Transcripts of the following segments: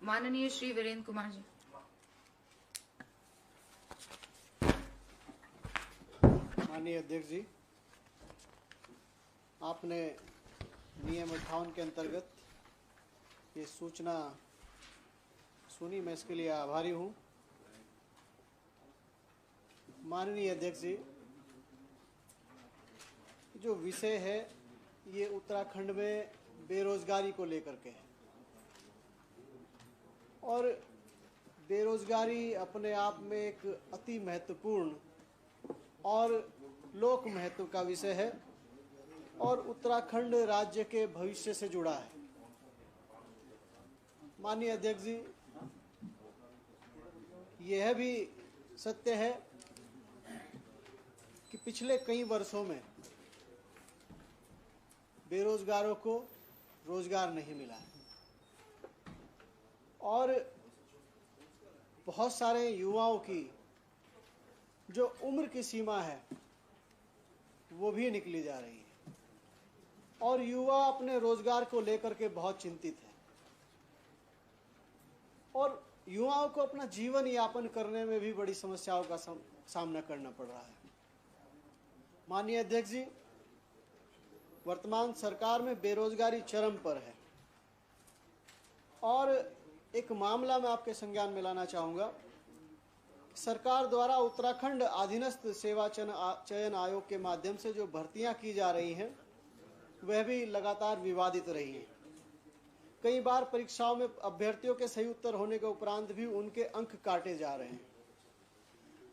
माननीय श्री वीरेंद्र कुमार जी। माननीय अध्यक्ष जी, आपने नियम 58 के अंतर्गत ये सूचना सुनी, मैं इसके लिए आभारी हूँ। माननीय अध्यक्ष जी, जो विषय है ये उत्तराखंड में बेरोजगारी को लेकर के है और बेरोजगारी अपने आप में एक अति महत्वपूर्ण और लोक महत्व का विषय है और उत्तराखंड राज्य के भविष्य से जुड़ा है। माननीय अध्यक्ष जी, यह भी सत्य है कि पिछले कई वर्षों में बेरोजगारों को रोजगार नहीं मिला है और बहुत सारे युवाओं की जो उम्र की सीमा है वो भी निकली जा रही है और युवा अपने रोजगार को लेकर के बहुत चिंतित है और युवाओं को अपना जीवन यापन करने में भी बड़ी समस्याओं का सामना करना पड़ रहा है। माननीय अध्यक्ष जी, वर्तमान सरकार में बेरोजगारी चरम पर है और एक मामला मैं आपके संज्ञान में लाना चाहूँगा। सरकार द्वारा उत्तराखंड अधीनस्थ सेवा चयन आयोग के माध्यम से जो भर्तियां की जा रही हैं वह भी लगातार विवादित रही हैं। कई बार परीक्षाओं में अभ्यर्थियों के सही उत्तर होने के उपरांत भी उनके अंक काटे जा रहे हैं।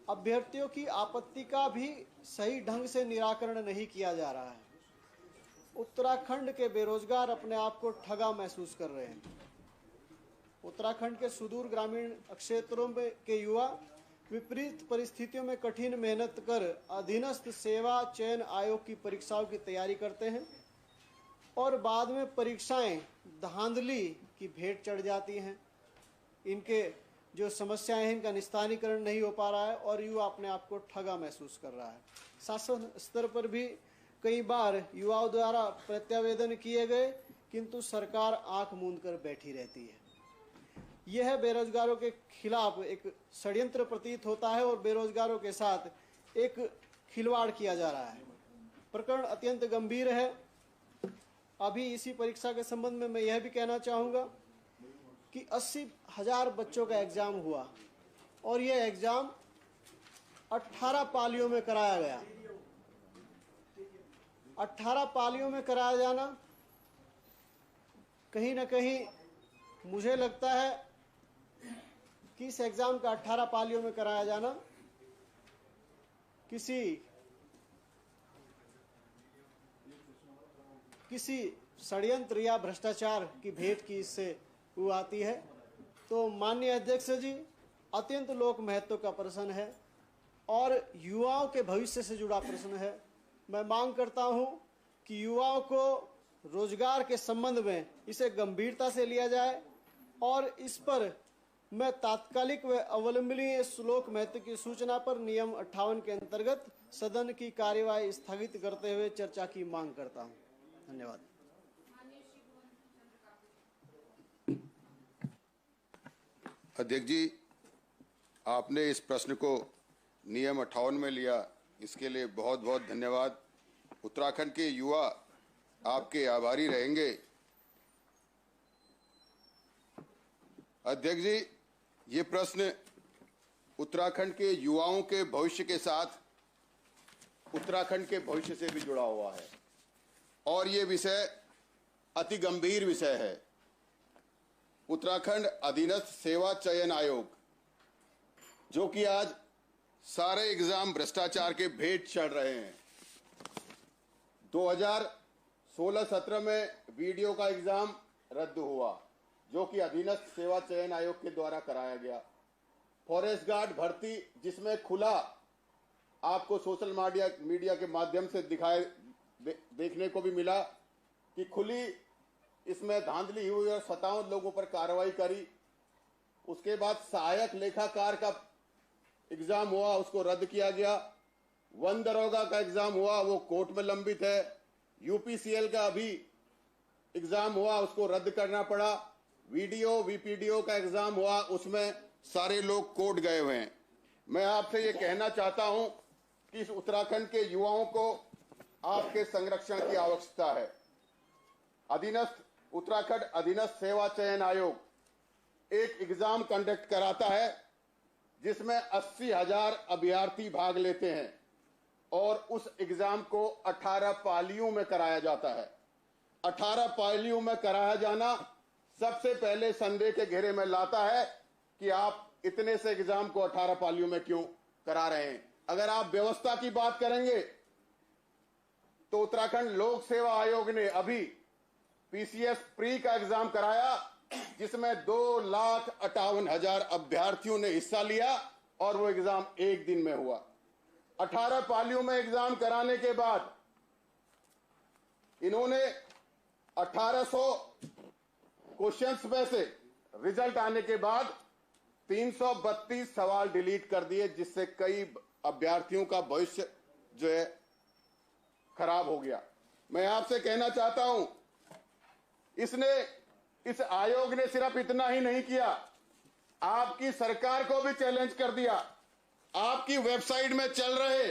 अभ्यर्थियों की आपत्ति का भी सही ढंग से निराकरण नहीं किया जा रहा है। उत्तराखंड के बेरोजगार अपने आप को ठगा महसूस कर रहे हैं। उत्तराखंड के सुदूर ग्रामीण क्षेत्रों में के युवा विपरीत परिस्थितियों में कठिन मेहनत कर अधीनस्थ सेवा चयन आयोग की परीक्षाओं की तैयारी करते हैं और बाद में परीक्षाएं धांधली की भेंट चढ़ जाती हैं। इनके जो समस्याएं हैं इनका निस्तारीकरण नहीं हो पा रहा है और युवा अपने आप को ठगा महसूस कर रहा है। शासन स्तर पर भी कई बार युवाओं द्वारा प्रत्यावेदन किए गए किंतु सरकार आंख मूंद कर बैठी रहती है। यह बेरोजगारों के खिलाफ एक षड्यंत्र प्रतीत होता है और बेरोजगारों के साथ एक खिलवाड़ किया जा रहा है। प्रकरण अत्यंत गंभीर है। अभी इसी परीक्षा के संबंध में मैं यह भी कहना चाहूँगा कि 80,000 बच्चों का एग्जाम हुआ और यह एग्जाम 18 पालियों में कराया गया। 18 पालियों में कराया जाना कहीं ना कहीं मुझे लगता है कि इस एग्जाम का 18 पालियों में कराया जाना किसी षड्यंत्र या भ्रष्टाचार की भेंट की इससे वो आती है। तो माननीय अध्यक्ष जी, अत्यंत लोक महत्व का प्रश्न है और युवाओं के भविष्य से जुड़ा प्रश्न है। मैं मांग करता हूं कि युवाओं को रोजगार के संबंध में इसे गंभीरता से लिया जाए और इस पर मैं तात्कालिक व अवलंबनीय श्लोक महत्व की सूचना पर नियम 58 के अंतर्गत सदन की कार्यवाही स्थगित करते हुए चर्चा की मांग करता हूं। धन्यवाद। अध्यक्ष जी, आपने इस प्रश्न को नियम 58 में लिया, इसके लिए बहुत बहुत धन्यवाद। उत्तराखंड के युवा आपके आभारी रहेंगे। अध्यक्ष जी, ये प्रश्न उत्तराखंड के युवाओं के भविष्य के साथ उत्तराखंड के भविष्य से भी जुड़ा हुआ है और ये विषय अति गंभीर विषय है। उत्तराखंड अधीनस्थ सेवा चयन आयोग, जो कि आज सारे एग्जाम भ्रष्टाचार के भेंट चढ़ रहे हैं। 2016-17 में वीडियो का एग्जाम रद्द हुआ, जो कि अधीनस्थ सेवा चयन आयोग के द्वारा कराया गया। फॉरेस्ट गार्ड भर्ती, जिसमें खुला आपको सोशल मीडिया के माध्यम से देखने को भी मिला कि खुली इसमें धांधली हुई और 57 लोगों पर कार्रवाई करी। उसके बाद सहायक लेखाकार का एग्जाम हुआ, उसको रद्द किया गया। वन दरोगा का एग्जाम हुआ, वो कोर्ट में लंबित है। यूपीसीएल का अभी एग्जाम हुआ, उसको रद्द करना पड़ा। वीडियो वीपीडीओ का एग्जाम हुआ, उसमें सारे लोग कोर्ट गए हुए हैं। मैं आपसे ये कहना चाहता हूं कि इस उत्तराखंड के युवाओं को आपके संरक्षण की आवश्यकता है। उत्तराखंड अधीनस्थ सेवा चयन आयोग एक एग्जाम कंडक्ट कराता है जिसमें 80,000 अभ्यर्थी भाग लेते हैं और उस एग्जाम को 18 पालियों में कराया जाता है। 18 पालियों में कराया जाना सबसे पहले संदेह के घेरे में लाता है कि आप इतने से एग्जाम को 18 पालियों में क्यों करा रहे हैं। अगर आप व्यवस्था की बात करेंगे तो उत्तराखंड लोक सेवा आयोग ने अभी पीसीएस प्री का एग्जाम कराया जिसमें 2,58,000 अभ्यर्थियों ने हिस्सा लिया और वो एग्जाम एक दिन में हुआ। 18 पालियों में एग्जाम कराने के बाद इन्होंने 1800 क्वेश्चंस में से रिजल्ट आने के बाद 332 सवाल डिलीट कर दिए, जिससे कई अभ्यर्थियों का भविष्य जो है खराब हो गया। मैं आपसे कहना चाहता हूं, इस आयोग ने सिर्फ इतना ही नहीं किया, आपकी सरकार को भी चैलेंज कर दिया। आपकी वेबसाइट में चल रहे,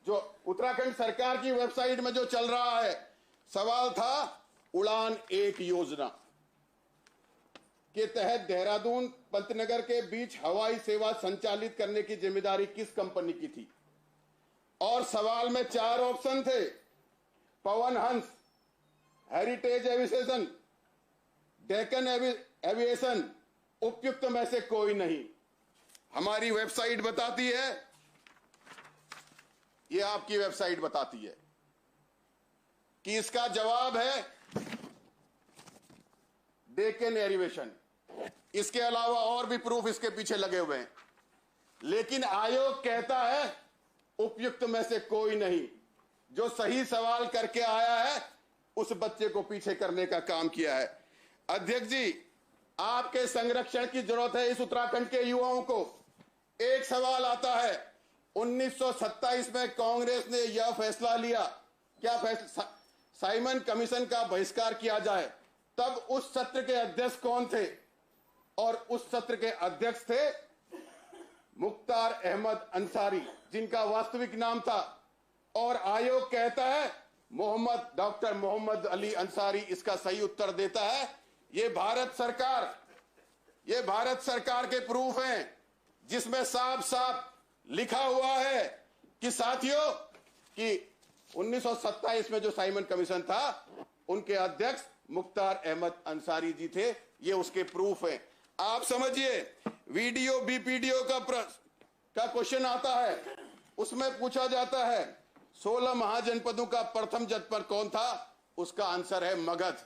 जो उत्तराखंड सरकार की वेबसाइट में जो चल रहा है, सवाल था उड़ान 1 योजना के तहत देहरादून पंतनगर के बीच हवाई सेवा संचालित करने की जिम्मेदारी किस कंपनी की थी। और सवाल में 4 ऑप्शन थे, Pawan Hans, heritage aviation, Deccan aviation, उपयुक्त में से कोई नहीं। हमारी वेबसाइट बताती है, ये आपकी वेबसाइट बताती है कि इसका जवाब है डेक्कन एविएशन। इसके अलावा और भी प्रूफ इसके पीछे लगे हुए हैं, लेकिन आयोग कहता है उपयुक्त में से कोई नहीं। जो सही सवाल करके आया है उस बच्चे को पीछे करने का काम किया है। अध्यक्ष जी, आपके संरक्षण की जरूरत है इस उत्तराखंड के युवाओं को। एक सवाल आता है, 1927 में कांग्रेस ने यह फैसला लिया, क्या फैसला, साइमन कमीशन का बहिष्कार किया जाए। तब उस सत्र के अध्यक्ष कौन थे? और उस सत्र के अध्यक्ष थे मुख्तार अहमद अंसारी, जिनका वास्तविक नाम था। और आयोग कहता है डॉक्टर मोहम्मद अली अंसारी इसका सही उत्तर देता है। ये भारत सरकार के प्रूफ हैं, जिसमें साफ साफ लिखा हुआ है कि साथियों कि 1927 में जो साइमन कमीशन था, उनके अध्यक्ष मुख्तार अहमद अंसारी जी थे। ये उसके प्रूफ हैं। आप समझिए, वीडियो बीपीडीओ का क्वेश्चन आता है, उसमें पूछा जाता है 16 महाजनपदों का प्रथम जनपद कौन था। उसका आंसर है मगध।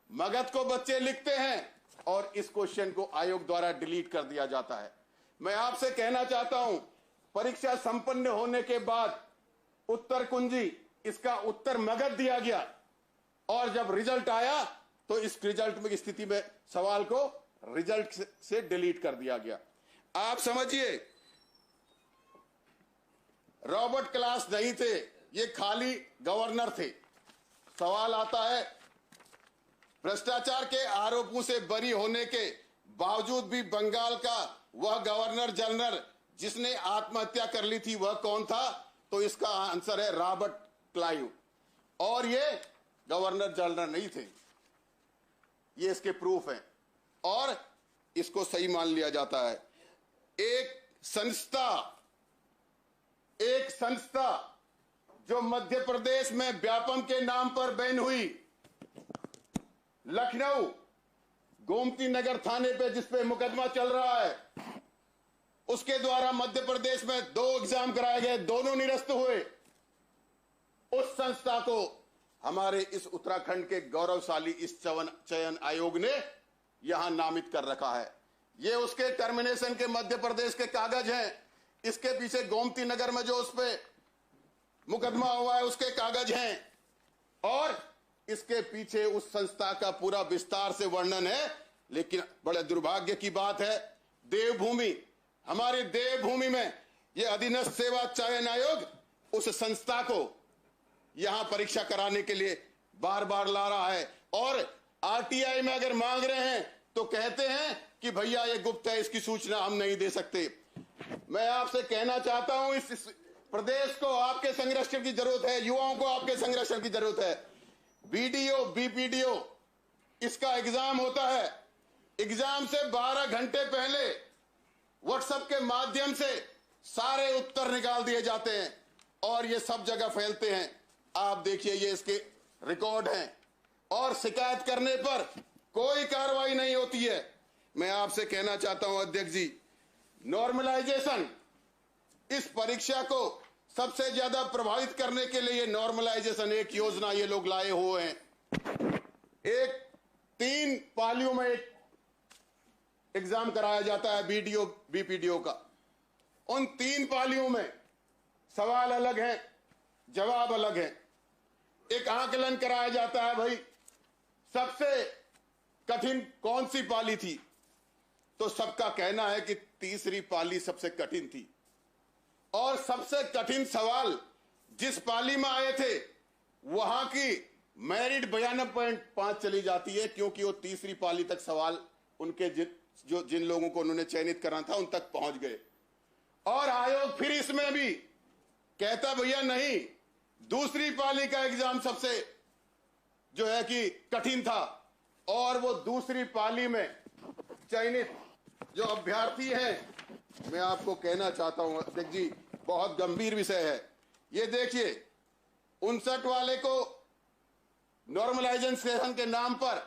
मगध को बच्चे लिखते हैं और इस क्वेश्चन को आयोग द्वारा डिलीट कर दिया जाता है। मैं आपसे कहना चाहता हूं, परीक्षा संपन्न होने के बाद उत्तर कुंजी, इसका उत्तर मगध दिया गया और जब रिजल्ट आया तो इस रिजल्ट में स्थिति में सवाल को रिजल्ट से डिलीट कर दिया गया। आप समझिए, रॉबर्ट क्लास नहीं थे, ये खाली गवर्नर थे। सवाल आता है, भ्रष्टाचार के आरोपों से बरी होने के बावजूद भी बंगाल का वह गवर्नर जनरल जिसने आत्महत्या कर ली थी, वह कौन था? तो इसका आंसर है रॉबर्ट क्लाइव। और ये गवर्नर जनरल नहीं थे। ये इसके प्रूफ हैं और इसको सही मान लिया जाता है। एक संस्था जो मध्य प्रदेश में व्यापम के नाम पर बैन हुई, लखनऊ गोमती नगर थाने पे जिस पे मुकदमा चल रहा है, उसके द्वारा मध्य प्रदेश में 2 एग्जाम कराए गए, दोनों निरस्त हुए। उस संस्था को हमारे इस उत्तराखंड के गौरवशाली इस चयन आयोग ने यहां नामित कर रखा है। ये उसके टर्मिनेशन के मध्य प्रदेश के कागज हैं। इसके पीछे गोमती नगर में जो उस पे मुकदमा हुआ है उसके कागज हैं और इसके पीछे उस संस्था का पूरा विस्तार से वर्णन है। लेकिन बड़े दुर्भाग्य की बात है, देवभूमि, हमारी देवभूमि में यह अधीनस्थ सेवा चयन आयोग उस संस्था को यहां परीक्षा कराने के लिए बार बार ला रहा है। और आरटीआई में अगर मांग रहे हैं तो कहते हैं कि भैया ये गुप्त है, इसकी सूचना हम नहीं दे सकते। मैं आपसे कहना चाहता हूं, इस प्रदेश को आपके संरक्षण की जरूरत है, युवाओं को आपके संरक्षण की जरूरत है। बीडीओ बीपीडीओ इसका एग्जाम होता है, एग्जाम से 12 घंटे पहले व्हाट्सएप के माध्यम से सारे उत्तर निकाल दिए जाते हैं और ये सब जगह फैलते हैं। आप देखिए, ये इसके रिकॉर्ड हैं और शिकायत करने पर कोई कार्रवाई नहीं होती है। मैं आपसे कहना चाहता हूं अध्यक्ष जी, नॉर्मलाइजेशन, इस परीक्षा को सबसे ज्यादा प्रभावित करने के लिए नॉर्मलाइजेशन एक योजना ये लोग लाए हुए हैं। एक 3 पालियों में एक एग्जाम कराया जाता है बीडीओ बीपीडीओ का। उन 3 पालियों में सवाल अलग हैं, जवाब अलग है। एक आकलन कराया जाता है, भाई सबसे कठिन कौन सी पाली थी, तो सबका कहना है कि तीसरी पाली सबसे कठिन थी। और सबसे कठिन सवाल जिस पाली में आए थे वहां की मेरिट 92.5 चली जाती है, क्योंकि वो तीसरी पाली तक सवाल उनके जिन लोगों को उन्होंने चयनित करना था उन तक पहुंच गए। और आयोग फिर इसमें भी कहता भैया नहीं, दूसरी पाली का एग्जाम सबसे जो है कि कठिन था। और वो दूसरी पाली में चयनित जो अभ्यर्थी हैं, मैं आपको कहना चाहता हूं अध्यक्ष जी, बहुत गंभीर विषय है। ये देखिए, 59 वाले को नॉर्मलाइजेशन के नाम पर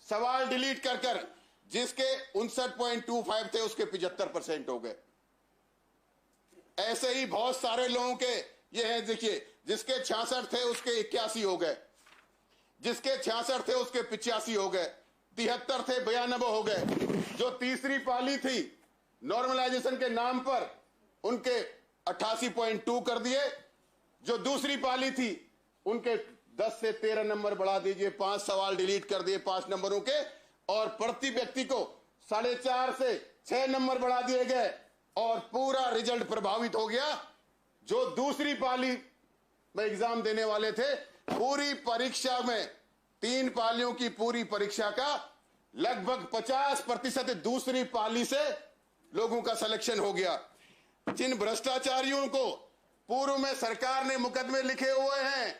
सवाल डिलीट कर कर जिसके 59.25 थे उसके 75% हो गए। ऐसे ही बहुत सारे लोगों के ये हैं, देखिए, जिसके 66 थे उसके 81 हो गए, जिसके 66 थे उसके 85 हो गए, 73 थे 92 हो गए। जो तीसरी पाली थी नॉर्मलाइजेशन के नाम पर उनके 88.2 कर दिए। जो दूसरी पाली थी उनके 10 से 13 नंबर बढ़ा दीजिए, 5 सवाल डिलीट कर दिए 5 नंबरों के, और प्रति व्यक्ति को 4.5 से 6 नंबर बढ़ा दिए गए और पूरा रिजल्ट प्रभावित हो गया। जो दूसरी पाली में एग्जाम देने वाले थे, पूरी परीक्षा में 3 पालियों की पूरी परीक्षा का लगभग 50% दूसरी पाली से लोगों का सिलेक्शन हो गया। जिन भ्रष्टाचारियों को पूर्व में सरकार ने मुकदमे लिखे हुए हैं,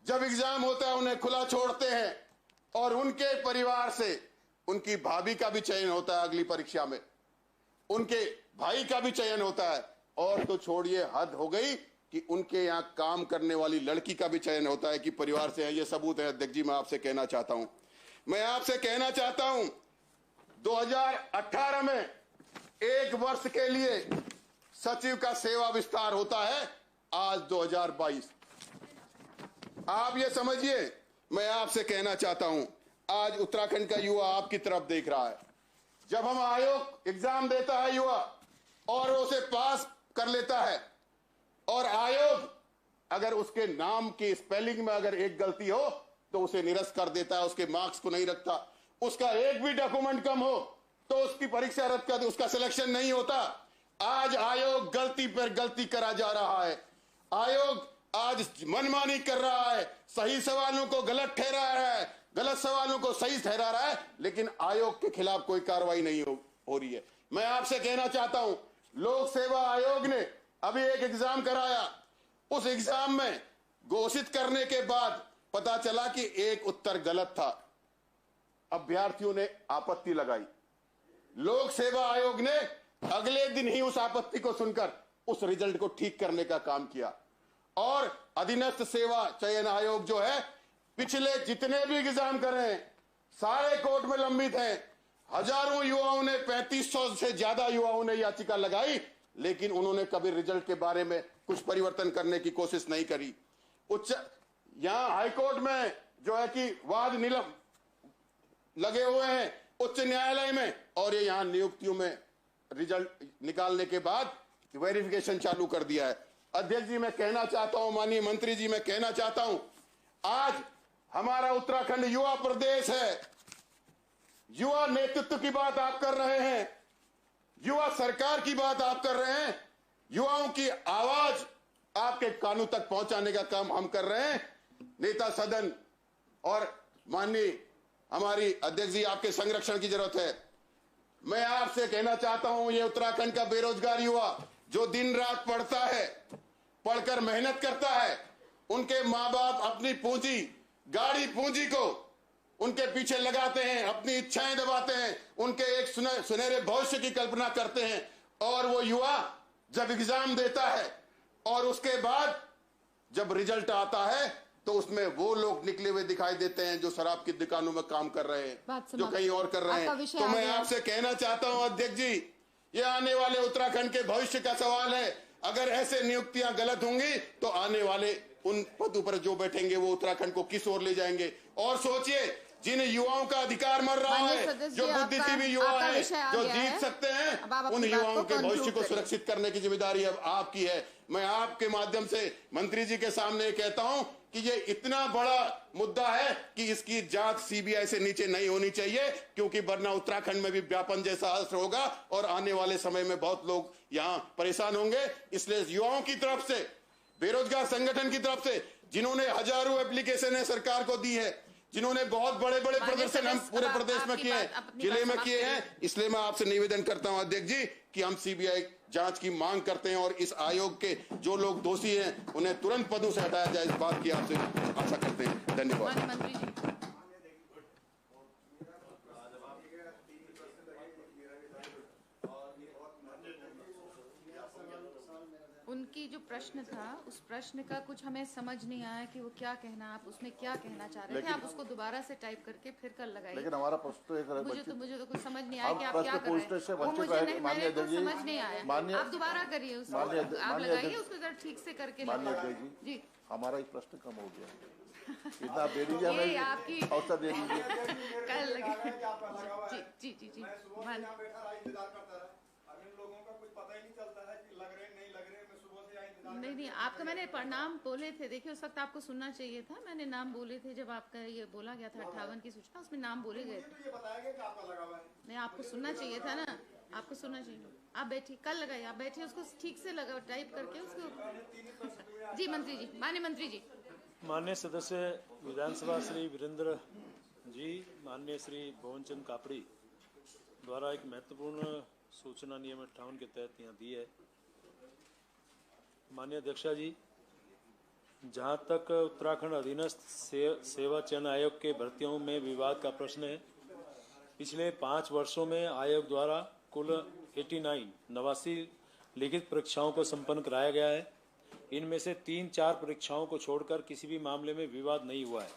जब एग्जाम होता है उन्हें खुला छोड़ते हैं और उनके परिवार से उनकी भाभी का भी चयन होता है अगली परीक्षा में, उनके भाई का भी चयन होता है। और तो छोड़िए, हद हो गई कि उनके यहां काम करने वाली लड़की का भी चयन होता है कि परिवार से है। ये सबूत है अध्यक्ष जी, मैं आपसे कहना चाहता हूं। मैं आपसे कहना चाहता हूं, 2018 में 1 वर्ष के लिए सचिव का सेवा विस्तार होता है, आज 2022। आप ये समझिए, मैं आपसे कहना चाहता हूं, आज उत्तराखंड का युवा आपकी तरफ देख रहा है। जब हम आयोग एग्जाम देता है युवा और उसे पास कर लेता है, और आयोग अगर उसके नाम की स्पेलिंग में अगर एक गलती हो तो उसे निरस्त कर देता है, उसके मार्क्स को नहीं रखता। उसका एक भी डॉक्यूमेंट कम हो तो उसकी परीक्षा रद्द कर, उसका सिलेक्शन नहीं होता। आज आयोग गलती पर गलती करा जा रहा है। आयोग आज मनमानी कर रहा है, सही सवालों को गलत ठहरा रहा है, गलत सवालों को सही ठहरा रहा है, लेकिन आयोग के खिलाफ कोई कार्रवाई नहीं हो रही है। मैं आपसे कहना चाहता हूं, लोक सेवा आयोग ने अभी एक एग्जाम कराया, उस एग्जाम में घोषित करने के बाद पता चला कि एक उत्तर गलत था। अभ्यर्थियों ने आपत्ति लगाई, लोक सेवा आयोग ने अगले दिन ही उस आपत्ति को सुनकर उस रिजल्ट को ठीक करने का काम किया। और अधीनस्थ सेवा चयन आयोग जो है, पिछले जितने भी एग्जाम करे हैं सारे कोर्ट में लंबित हैं। हजारों युवाओं ने, 3500 से ज्यादा युवाओं ने याचिका लगाई, लेकिन उन्होंने कभी रिजल्ट के बारे में कुछ परिवर्तन करने की कोशिश नहीं करी। यहां हाईकोर्ट में जो है कि वाद निलंब लगे हुए हैं उच्च न्यायालय में, और ये यहां नियुक्तियों में रिजल्ट निकालने के बाद वेरिफिकेशन चालू कर दिया है। अध्यक्ष जी, मैं कहना चाहता हूं, माननीय मंत्री जी, मैं कहना चाहता हूं, आज हमारा उत्तराखंड युवा प्रदेश है। युवा नेतृत्व की बात आप कर रहे हैं, युवा सरकार की बात आप कर रहे हैं, युवाओं की आवाज आपके कानों तक पहुंचाने का काम हम कर रहे हैं। नेता सदन और माननीय हमारी अध्यक्ष जी आपके संरक्षण की जरूरत है। मैं आपसे कहना चाहता हूं, ये उत्तराखंड का बेरोजगार युवा जो दिन रात पढ़ता है, पढ़कर मेहनत करता है, उनके माँ बाप अपनी पूंजी, गाड़ी पूंजी को उनके पीछे लगाते हैं, अपनी इच्छाएं दबाते हैं, उनके एक सुनहरे भविष्य की कल्पना करते हैं, और वो युवा जब एग्जाम देता है और उसके बाद जब रिजल्ट आता है तो उसमें वो लोग निकले हुए दिखाई देते हैं जो शराब की दुकानों में काम कर रहे हैं, जो कहीं और कर रहे हैं। तो मैं आपसे कहना चाहता हूं अध्यक्ष जी, ये आने वाले उत्तराखंड के भविष्य का सवाल है। अगर ऐसे नियुक्तियां गलत होंगी तो आने वाले उन पदों पर जो बैठेंगे वो उत्तराखंड को किस ओर ले जाएंगे। और सोचिए, जिन युवाओं का अधिकार मर रहा है, जो बुद्धिजीवी युवा है, जो जीत सकते हैं, उन युवाओं के भविष्य को सुरक्षित करने की जिम्मेदारी अब आपकी है। मैं आपके माध्यम से मंत्री जी के सामने कहता हूं कि ये इतना बड़ा मुद्दा है कि इसकी जांच सीबीआई से नीचे नहीं होनी चाहिए, क्योंकि वरना उत्तराखंड में भी व्यापन जैसा असर होगा और आने वाले समय में बहुत लोग यहाँ परेशान होंगे। इसलिए युवाओं की तरफ से, बेरोजगार संगठन की तरफ से, जिन्होंने हजारों एप्लीकेशन है सरकार को दी है, जिन्होंने बहुत बड़े बड़े प्रदर्शन हम पूरे प्रदेश में किए हैं, जिले में किए हैं, इसलिए मैं आपसे निवेदन करता हूं अध्यक्ष जी कि हम सीबीआई जांच की मांग करते हैं और इस आयोग के जो लोग दोषी हैं उन्हें तुरंत पदों से हटाया जाए, इस बात की आपसे आशा करते हैं। धन्यवाद। मंत्री जी, उनकी जो प्रश्न था उस प्रश्न का कुछ हमें समझ नहीं आया कि वो क्या कहना, आप उसमें क्या कहना चाह रहे थे। आप उसको दोबारा से टाइप करके फिर कल लगाइए। लेकिन हमारा प्रश्न तो एक मुझे तो कुछ समझ नहीं आया कि आप क्या कर रहे हैं। वो मुझे नहीं, मेरे को समझ नहीं आया। आप दोबारा करिए उसको, आप लगाइए उसको जरा ठीक से करके लगाइए जी। हमारा एक प्रश्न कम हो गया, इतना दे दीजिए, ये आपकी अवसर दे दीजिए। कल लगे जी जी जी। नहीं, आपका मैंने नाम बोले थे, देखिए उस वक्त आपको सुनना चाहिए था। मैंने नाम बोले थे जब आपका ये बोला गया था 58 की सूचना, उसमें नाम बोले गए थे। नहीं, आपको सुनना चाहिए था ना, आपको सुनना चाहिए। आप बैठिए, कल लगाइए, आप बैठिए, उसको ठीक से लगाओ, टाइप करके उसको। जी मंत्री जी, माननीय मंत्री जी। माननीय सदस्य विधानसभा श्री वीरेंद्र जी, माननीय श्री भुवन चंद कापड़ी द्वारा एक महत्वपूर्ण सूचना नियम 58 के तहत यहाँ दी है। माननीय अध्यक्षा जी, जहाँ तक उत्तराखंड अधीनस्थ सेवा चयन आयोग के भर्तियों में विवाद का प्रश्न है, पिछले 5 वर्षों में आयोग द्वारा कुल 89 लिखित परीक्षाओं को संपन्न कराया गया है। इनमें से 3-4 परीक्षाओं को छोड़कर किसी भी मामले में विवाद नहीं हुआ है।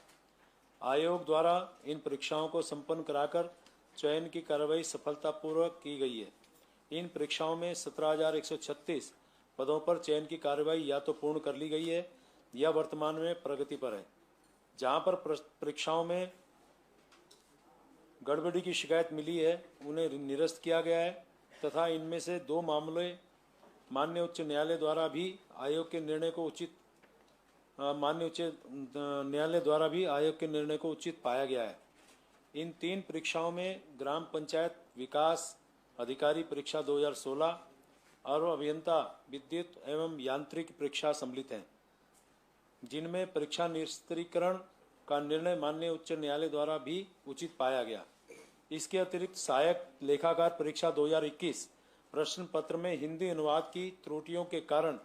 आयोग द्वारा इन परीक्षाओं को संपन्न कराकर चयन की कार्रवाई सफलतापूर्वक की गई है। इन परीक्षाओं में 17,136 पदों पर चयन की कार्रवाई या तो पूर्ण कर ली गई है या वर्तमान में प्रगति पर है। जहां पर परीक्षाओं में गड़बड़ी की शिकायत मिली है उन्हें निरस्त किया गया है तथा इनमें से 2 मामले माननीय उच्च न्यायालय द्वारा भी आयोग के निर्णय को उचित पाया गया है। इन 3 परीक्षाओं में ग्राम पंचायत विकास अधिकारी परीक्षा 2016 और अभियंता विद्युत एवं यांत्रिक परीक्षा सम्मिलित हैं, जिनमें परीक्षा निरस्तीकरण का निर्णय माननीय उच्च न्यायालय द्वारा भी उचित पाया गया। इसके अतिरिक्त सहायक लेखाकार परीक्षा 2021 प्रश्न पत्र में हिंदी अनुवाद की त्रुटियों के कारण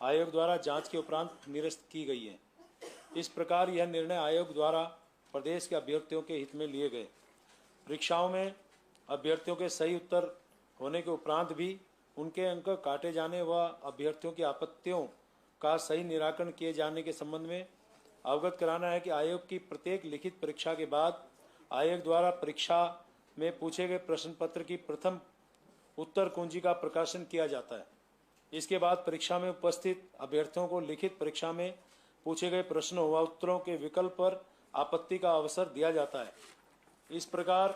आयोग द्वारा जांच के उपरांत निरस्त की गई है। इस प्रकार यह निर्णय आयोग द्वारा प्रदेश के अभ्यर्थियों के हित में लिए गए। परीक्षाओं में अभ्यर्थियों के सही उत्तर होने के उपरांत भी उनके अंक काटे जाने व अभ्यर्थियों की आपत्तियों का सही निराकरण किए जाने के संबंध में अवगत कराना है कि आयोग की प्रत्येक लिखित परीक्षा के बाद आयोग द्वारा परीक्षा में पूछे गए प्रश्न पत्र की प्रथम उत्तर कुंजी का प्रकाशन किया जाता है। इसके बाद परीक्षा में उपस्थित अभ्यर्थियों को लिखित परीक्षा में पूछे गए प्रश्नों व उत्तरों के विकल्प पर आपत्ति का अवसर दिया जाता है। इस प्रकार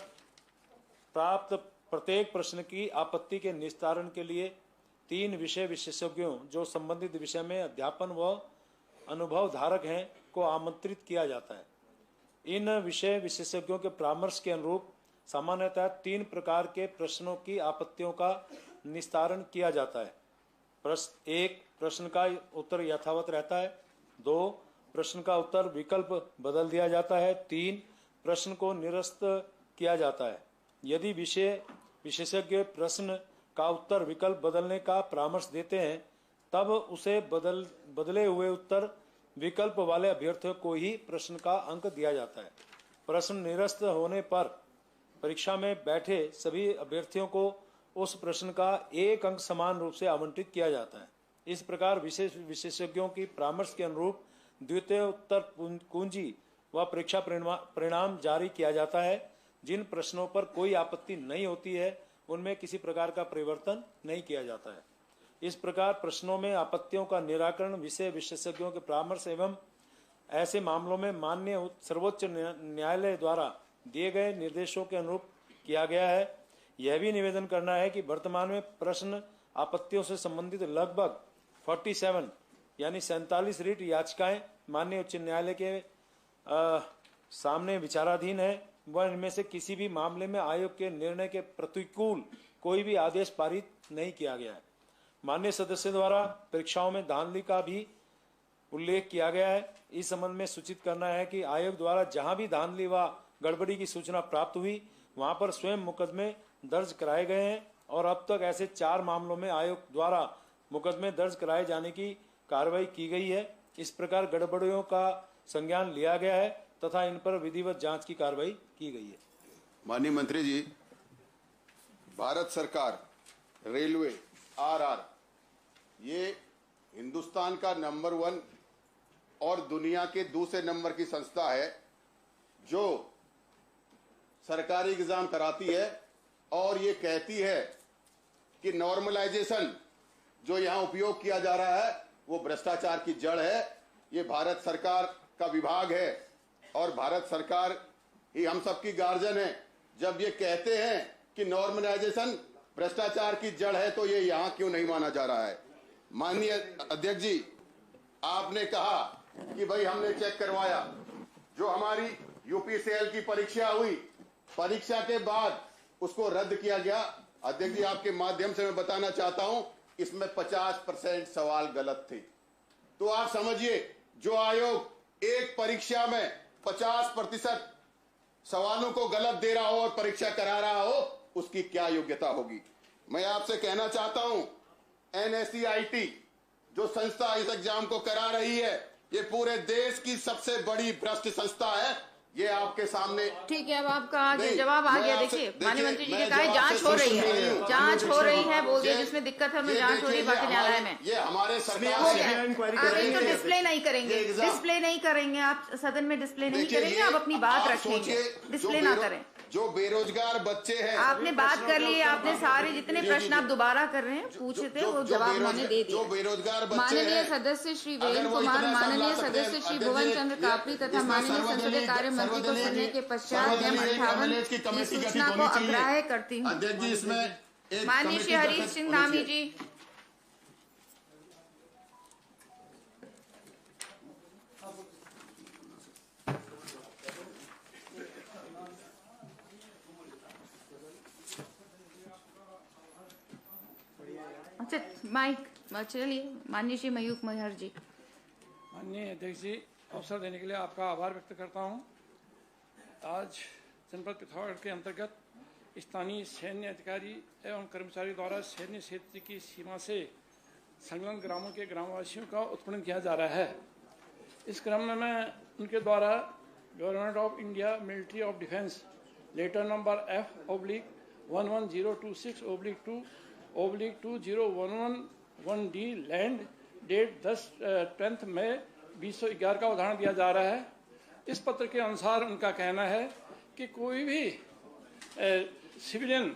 प्राप्त प्रत्येक प्रश्न की आपत्ति के निस्तारण के लिए 3 विषय विशेषज्ञों जो संबंधित विषय में अध्यापन व अनुभव धारक हैं को आमंत्रित किया जाता है। इन विषय विशेषज्ञों के परामर्श के अनुरूप सामान्यतः 3 प्रकार के प्रश्नों की आपत्तियों का निस्तारण किया जाता है। 1. प्रश्न का उत्तर यथावत रहता है। 2. प्रश्न का उत्तर विकल्प बदल दिया जाता है। 3. प्रश्न को निरस्त किया जाता है। यदि विशेषज्ञ प्रश्न का उत्तर विकल्प बदलने का परामर्श देते हैं, तब उसे बदले हुए उत्तर विकल्प वाले अभ्यर्थियों को ही प्रश्न का अंक दिया जाता है। प्रश्न निरस्त होने पर परीक्षा में बैठे सभी अभ्यर्थियों को उस प्रश्न का एक अंक समान रूप से आवंटित किया जाता है। इस प्रकार विशेषज्ञों की परामर्श के अनुरूप द्वितीय उत्तर कुंजी व परीक्षा परिणाम जारी किया जाता है। जिन प्रश्नों पर कोई आपत्ति नहीं होती है, उनमें किसी प्रकार का परिवर्तन नहीं किया जाता है। इस प्रकार प्रश्नों में आपत्तियों का निराकरण विषय विशेषज्ञों के परामर्श एवं ऐसे मामलों में माननीय सर्वोच्च न्यायालय द्वारा दिए गए निर्देशों के अनुरूप किया गया है। यह भी निवेदन करना है कि वर्तमान में प्रश्न आपत्तियों से संबंधित लगभग 47 यानी 47 रिट याचिकाएं माननीय उच्च न्यायालय के सामने विचाराधीन है व इनमें से किसी भी मामले में आयोग के निर्णय के प्रतिकूल कोई भी आदेश पारित नहीं किया गया है। माननीय सदस्य द्वारा परीक्षाओं में धांधली का भी उल्लेख किया गया है। इस संबंध में सूचित करना है कि आयोग द्वारा जहां भी धांधली व गड़बड़ी की सूचना प्राप्त हुई, वहां पर स्वयं मुकदमे दर्ज कराए गए हैं और अब तक ऐसे 4 मामलों में आयोग द्वारा मुकदमे दर्ज कराए जाने की कार्रवाई की गई है। इस प्रकार गड़बड़ियों का संज्ञान लिया गया है तथा इन पर विधिवत जांच की कार्रवाई की गई है। माननीय मंत्री जी, भारत सरकार रेलवे आरआर ये हिंदुस्तान का नंबर 1 और दुनिया के दूसरे नंबर की संस्था है जो सरकारी एग्जाम कराती है और ये कहती है कि नॉर्मलाइजेशन जो यहां उपयोग किया जा रहा है वो भ्रष्टाचार की जड़ है। ये भारत सरकार का विभाग है और भारत सरकार ही हम सबकी गार्जियन है। जब ये कहते हैं कि नॉर्मलाइजेशन भ्रष्टाचार की जड़ है तो ये यहां क्यों नहीं माना जा रहा है? माननीय अध्यक्ष जी, आपने कहा कि भाई हमने चेक करवाया, जो हमारी यूपीसीएल की परीक्षा हुई, परीक्षा के बाद उसको रद्द किया गया। अध्यक्ष जी, आपके माध्यम से मैं बताना चाहता हूं, इसमें 50% सवाल गलत थे। तो आप समझिए, जो आयोग एक परीक्षा में 50% सवालों को गलत दे रहा हो और परीक्षा करा रहा हो, उसकी क्या योग्यता होगी? मैं आपसे कहना चाहता हूं, एनएससीआईटी जो संस्था इस एग्जाम को करा रही है, ये पूरे देश की सबसे बड़ी भ्रष्ट संस्था है। ये आपके सामने ठीक है। अब आपका जवाब आ गया। देखिए, माननीय मंत्री जी ने कहा जांच हो रही है, जांच हो रही है, बोल दिया जिसमें दिक्कत है उनमें जांच हो रही है बाकी न्यायालय में। ये हमारे सरकार आप इनको डिस्प्ले नहीं करेंगे, डिस्प्ले नहीं करेंगे, आप सदन में डिस्प्ले नहीं करेंगे, आप अपनी बात रखेंगे, डिस्प्ले ना करें। जो बेरोजगार बच्चे हैं, आपने बात कर ली, आपने सारे जितने प्रश्न आप दोबारा कर रहे हैं पूछे थे वो जवाब उन्होंने दे दिया। जो बेरोजगार बच्चे माननीय सदस्य श्री वेणु कुमार, माननीय सदस्य श्री भुवन चंद्र कापड़ी तथा माननीय संसदीय कार्य मंत्री को सुनने के पश्चात एम 58 की सूचना को अग्राह्य करती हूँ। अध्यक्ष जी, इसमें माननीय श्री हरीश सिंह धामी जी। अच्छा, माइक चलिए। माननीय श्री मयूख महर जी। माननीय अध्यक्ष जी, अवसर देने के लिए आपका आभार व्यक्त करता हूं। आज जनपद पिथौरागढ़ के अंतर्गत स्थानीय सैन्य अधिकारी एवं कर्मचारी द्वारा सैन्य क्षेत्र की सीमा से संलग्न ग्रामों के ग्रामवासियों का उत्पीड़न किया जा रहा है। इस क्रम में मैं उनके द्वारा government of India military of defence letter number F/11026/2/2011D land date 10 मई 2011 का उदाहरण दिया जा रहा है। इस पत्र के अनुसार उनका कहना है कि कोई भी सिविलियन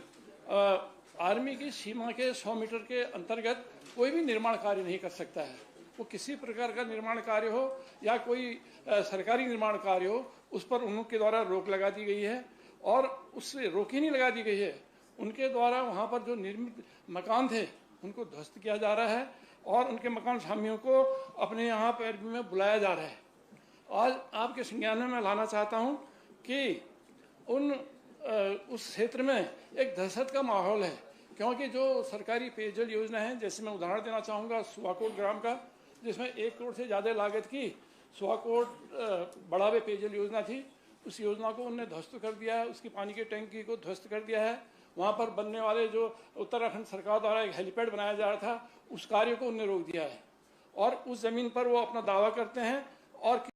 आर्मी की सीमा के 100 मीटर के अंतर्गत कोई भी निर्माण कार्य नहीं कर सकता है। वो किसी प्रकार का निर्माण कार्य हो या कोई सरकारी निर्माण कार्य हो, उस पर उनके द्वारा रोक लगा दी गई है और उससे रोक ही नहीं लगा दी गई है। उनके द्वारा वहाँ पर जो निर्मित मकान थे उनको ध्वस्त किया जा रहा है और उनके मकान स्वामियों को अपने यहाँ पर में बुलाया जा रहा है। आज आपके संज्ञान में मैं लाना चाहता हूँ कि उस क्षेत्र में एक दहशत का माहौल है, क्योंकि जो सरकारी पेयजल योजना है, जैसे मैं उदाहरण देना चाहूँगा सुहाकोट ग्राम का, जिसमें 1 करोड़ से ज़्यादा लागत की सुहाकोट बढ़ावे पेयजल योजना थी, उस योजना को उन्होंने ध्वस्त कर दिया है, उसकी पानी की टंकी को ध्वस्त कर दिया है। वहाँ पर बनने वाले जो उत्तराखंड सरकार द्वारा एक हेलीपैड बनाया जा रहा था, उस कार्य को उन्होंने रोक दिया है और उस जमीन पर वो अपना दावा करते हैं और